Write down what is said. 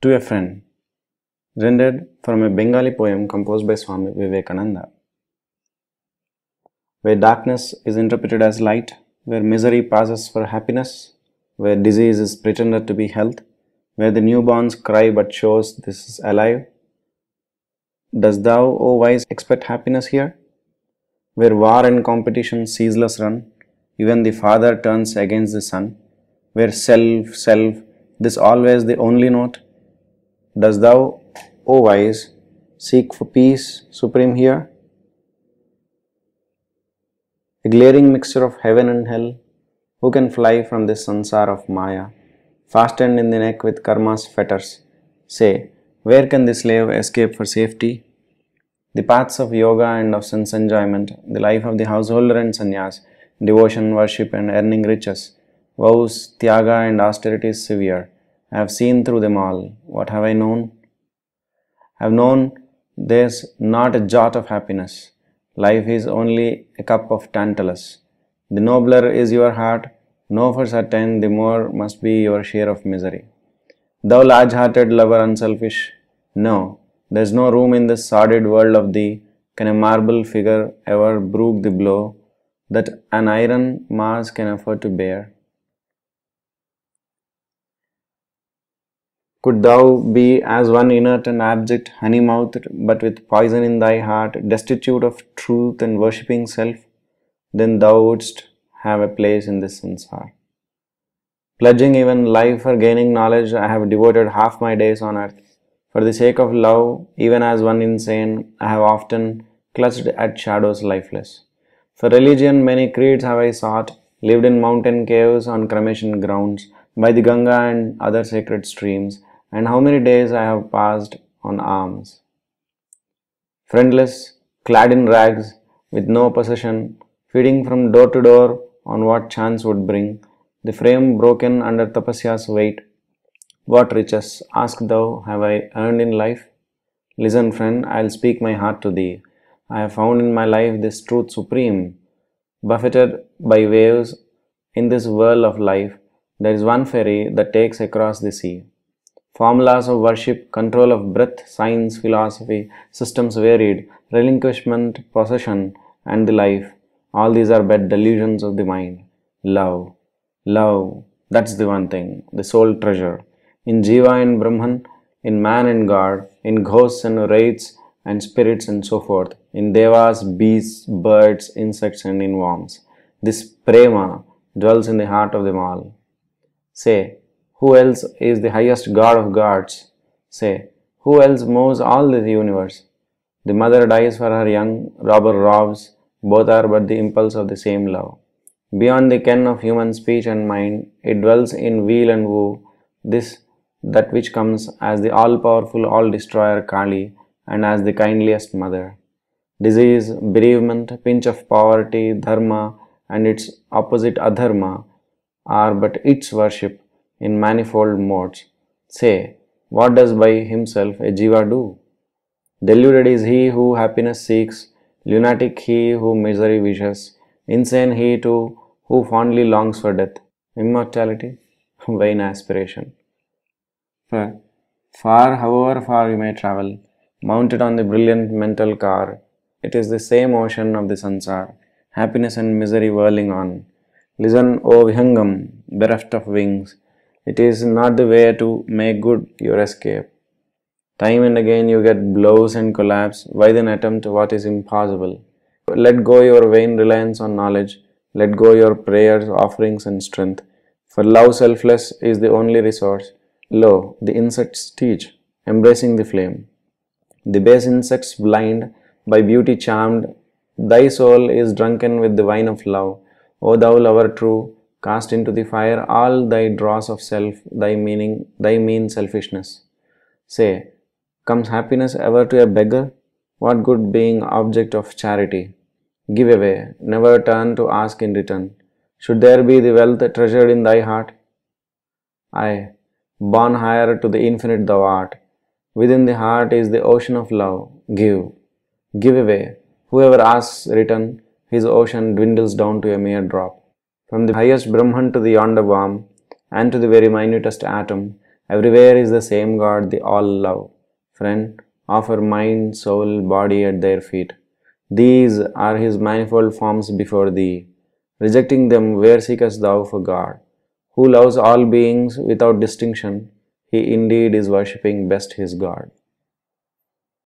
To a friend, rendered from a Bengali poem composed by Swami Vivekananda. Where darkness is interpreted as light, where misery passes for happiness, where disease is pretended to be health, where the newborns cry but shows this is alive. Dost thou, O wise, expect happiness here? Where war and competition ceaseless run, even the father turns against the son, where self, this always the only note. Dost thou, O wise, seek for peace supreme here? A glaring mixture of heaven and hell, who can fly from this sansar of Maya, fastened in the neck with karma's fetters? Say, where can the slave escape for safety? The paths of yoga and of sense enjoyment, the life of the householder and sannyas, devotion, worship and earning riches, vows, tyaga and austerities severe. I have seen through them all. What have I known? I have known there's not a jot of happiness. Life is only a cup of Tantalus. The nobler is your heart, know for certain the more must be your share of misery. Thou large-hearted lover unselfish, no, there is no room in this sordid world of thee. Can a marble figure ever brook the blow that an iron mass can afford to bear? Could thou be as one inert and abject, honey-mouthed, but with poison in thy heart, destitute of truth and worshipping self? Then thou wouldst have a place in this sansar. Pledging even life for gaining knowledge, I have devoted half my days on earth. For the sake of love, even as one insane, I have often clutched at shadows lifeless. For religion, many creeds have I sought, lived in mountain caves on cremation grounds, by the Ganga and other sacred streams, and how many days I have passed on alms. Friendless, clad in rags, with no possession, feeding from door to door on what chance would bring, the frame broken under tapasya's weight. What riches, ask thou, have I earned in life? Listen, friend, I'll speak my heart to thee. I have found in my life this truth supreme. Buffeted by waves in this whirl of life, there is one ferry that takes across the sea. Formulas of worship, control of breath, science, philosophy, systems varied, relinquishment, possession, and the life. All these are but delusions of the mind. Love, love, that's the one thing, the sole treasure. In Jiva and Brahman, in man and God, in ghosts and wraiths and spirits and so forth, in devas, beasts, birds, insects and in worms. This prema dwells in the heart of them all. Say, who else is the highest God of gods? Say, who else moves all this universe? The mother dies for her young, robber robs, both are but the impulse of the same love. Beyond the ken of human speech and mind, it dwells in wheel and woo, that which comes as the all-powerful, all-destroyer Kali and as the kindliest mother. Disease, bereavement, pinch of poverty, dharma and its opposite adharma are but its worship in manifold modes. Say, what does by himself a jiva do? Deluded is he who happiness seeks, lunatic he who misery wishes, insane he too who fondly longs for death. Immortality, vain aspiration. For far, however far you may travel, mounted on the brilliant mental car, it is the same ocean of the sansar, happiness and misery whirling on. Listen, O Vihangam, bereft of wings, it is not the way to make good your escape. Time and again you get blows and collapse, why then attempt what is impossible? Let go your vain reliance on knowledge, let go your prayers, offerings and strength, for love selfless is the only resource. Lo, the insects teach, embracing the flame. The base insects blind, by beauty charmed, thy soul is drunken with the wine of love. O thou lover true, cast into the fire all thy dross of self, thy mean selfishness. Say, comes happiness ever to a beggar? What good being object of charity? Give away, never turn to ask in return. Should there be the wealth treasured in thy heart? Aye, born higher to the infinite thou art. Within the heart is the ocean of love. Give, give away. Whoever asks return, his ocean dwindles down to a mere drop. From the highest Brahman to the yonder worm, and to the very minutest atom, Everywhere is the same God they all love. Friend, offer mind, soul, body at their feet. These are his manifold forms before thee. Rejecting them, where seekest thou for God? Who loves all beings without distinction, he indeed is worshipping best his God.